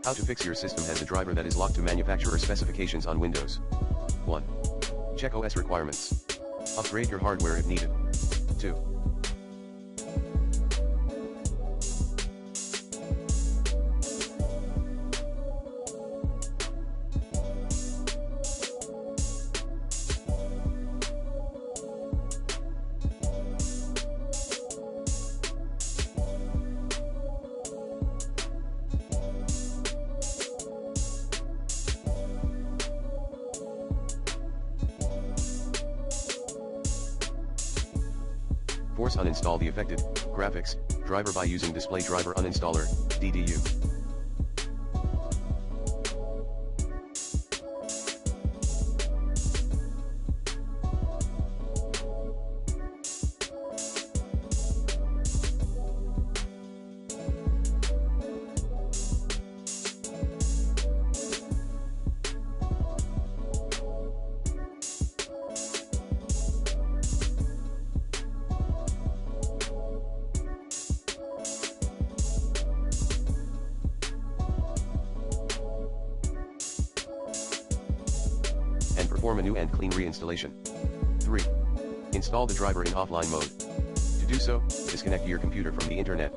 How to fix your system has a driver that is locked to manufacturer specifications on Windows. 1. Check OS requirements. Upgrade your hardware if needed. 2. Force uninstall the affected graphics driver by using display driver uninstaller DDU. And perform a new and clean reinstallation. 3. Install the driver in offline mode. To do so, disconnect your computer from the internet.